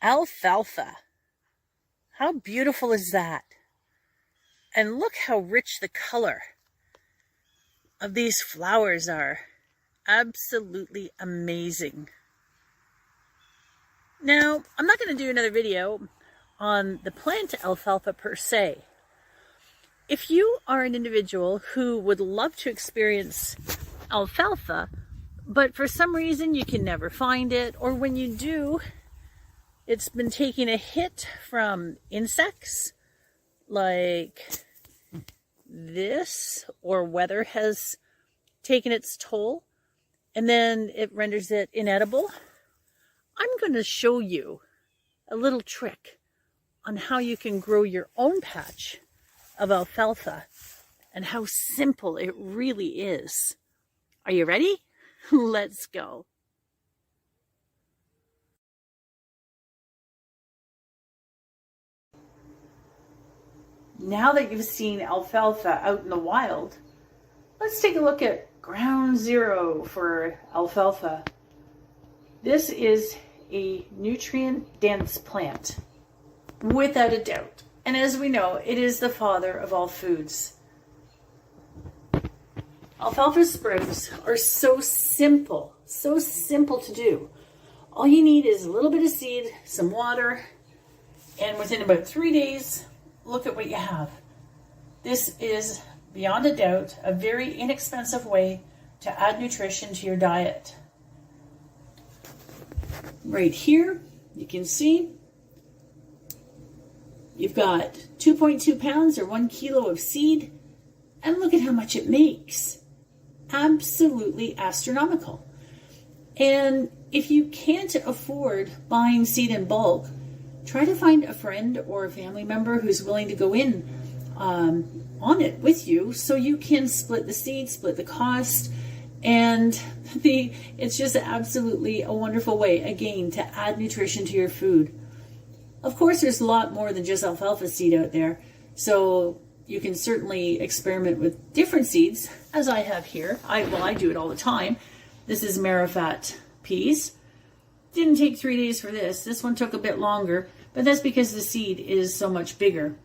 Alfalfa. How beautiful is that? And look how rich the color of these flowers are. Absolutely amazing. Now, I'm not going to do another video on the plant alfalfa per se. If you are an individual who would love to experience alfalfa, but for some reason you can never find it, or when you do, it's been taking a hit from insects like this, or weather has taken its toll, and then it renders it inedible, I'm going to show you a little trick on how you can grow your own patch of alfalfa and how simple it really is. Are you ready? Let's go. Now that you've seen alfalfa out in the wild, let's take a look at ground zero for alfalfa. This is a nutrient-dense plant, without a doubt. And as we know, it is the father of all foods. Alfalfa sprouts are so simple to do. All you need is a little bit of seed, some water, and within about 3 days, look at what you have. This is, beyond a doubt, a very inexpensive way to add nutrition to your diet. Right here, you can see you've got 2.2 pounds or 1 kilo of seed, and look at how much it makes. Absolutely astronomical. And if you can't afford buying seed in bulk, try to find a friend or a family member who's willing to go in on it with you, so you can split the seed, split the cost, and it's just absolutely a wonderful way, again, to add nutrition to your food. Of course, there's a lot more than just alfalfa seed out there, so you can certainly experiment with different seeds, as I have here. I do it all the time. This is Marifat peas. Didn't take 3 days for this. This one took a bit longer, but that's because the seed is so much bigger.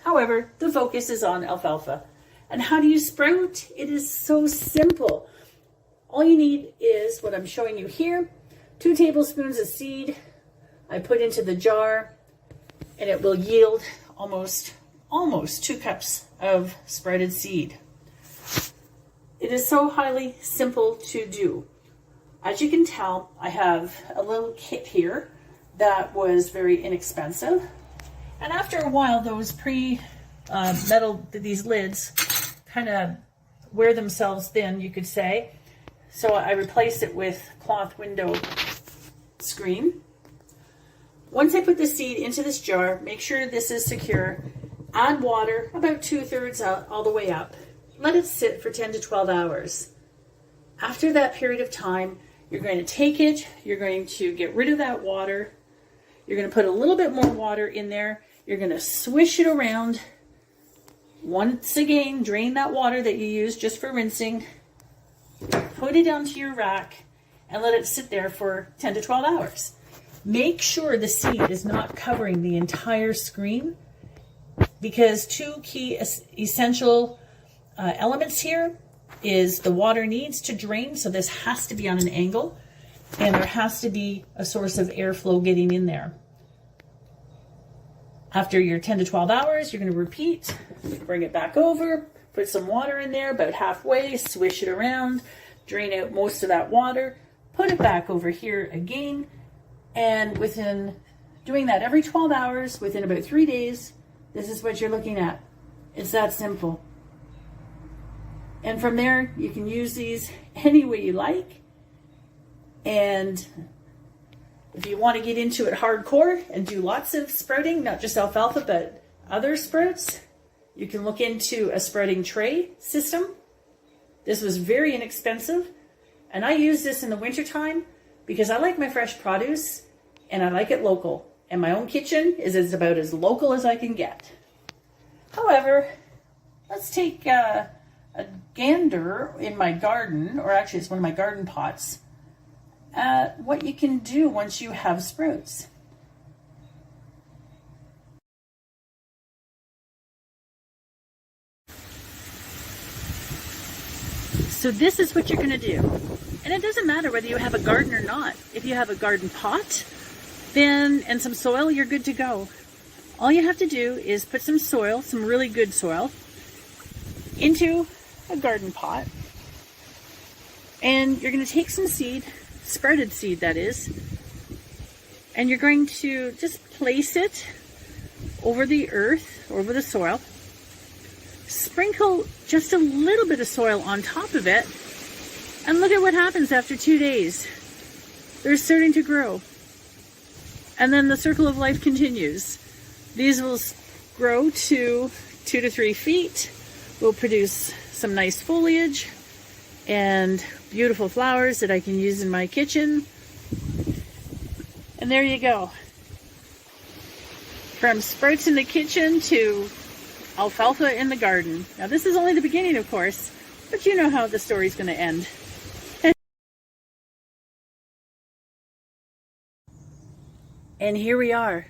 However, the focus is on alfalfa. And how do you sprout? It is so simple. All you need is what I'm showing you here. 2 tablespoons of seed I put into the jar, and it will yield almost 2 cups of sprouted seed. It is so highly simple to do. As you can tell, I have a little kit here that was very inexpensive. And after a while, those these lids kind of wear themselves thin, you could say. So I replaced it with cloth window screen. Once I put the seed into this jar, make sure this is secure. Add water, about 2/3 all the way up. Let it sit for 10 to 12 hours. After that period of time, you're going to take it, you're going to get rid of that water, you're going to put a little bit more water in there, you're going to swish it around. Once again, drain that water that you used just for rinsing, put it onto your rack, and let it sit there for 10 to 12 hours. Make sure the seed is not covering the entire screen, because 2 key essential elements here is the water needs to drain, so this has to be on an angle, and there has to be a source of airflow getting in there. After your 10 to 12 hours, you're going to repeat, bring it back over, put some water in there about halfway, swish it around, drain out most of that water, put it back over here again, and within doing that every 12 hours, within about 3 days, this is what you're looking at. It's that simple. And from there, you can use these any way you like. And if you want to get into it hardcore and do lots of sprouting, not just alfalfa, but other sprouts, you can look into a sprouting tray system. This was very inexpensive. And I use this in the wintertime because I like my fresh produce and I like it local. And my own kitchen is about as local as I can get. However, let's take a gander in my garden, or actually it's one of my garden pots, what you can do once you have sprouts. So this is what you're going to do. And it doesn't matter whether you have a garden or not. If you have a garden pot, then and some soil, you're good to go. All you have to do is put some soil, some really good soil, into a garden pot. And you're going to take some seed, sprouted seed that is, and you're going to just place it over the earth, over the soil. Sprinkle just a little bit of soil on top of it, and look at what happens after 2 days. They're starting to grow. And then the circle of life continues. These will grow to 2 to 3 feet, will produce some nice foliage and beautiful flowers that I can use in my kitchen. And there you go. From sprouts in the kitchen to alfalfa in the garden. Now this is only the beginning, of course, but you know how the story's going to end. And here we are.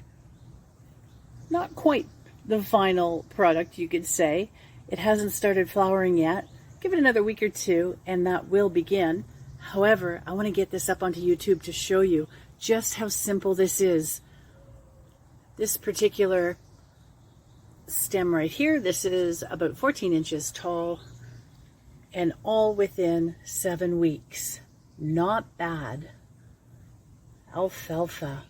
Not quite the final product, you could say. It hasn't started flowering yet. Give it another week or two and that will begin. However, I want to get this up onto YouTube to show you just how simple this is. This particular stem right here, this is about 14 inches tall and all within 7 weeks. Not bad. Alfalfa.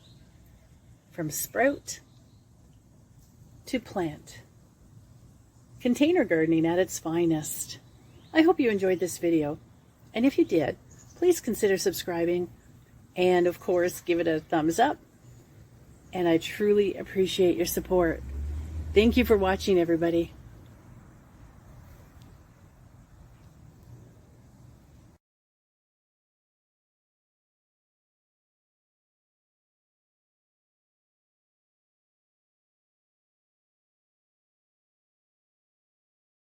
From sprout to plant. Container gardening at its finest. I hope you enjoyed this video, and if you did, please consider subscribing and of course give it a thumbs up, and I truly appreciate your support. Thank you for watching, everybody.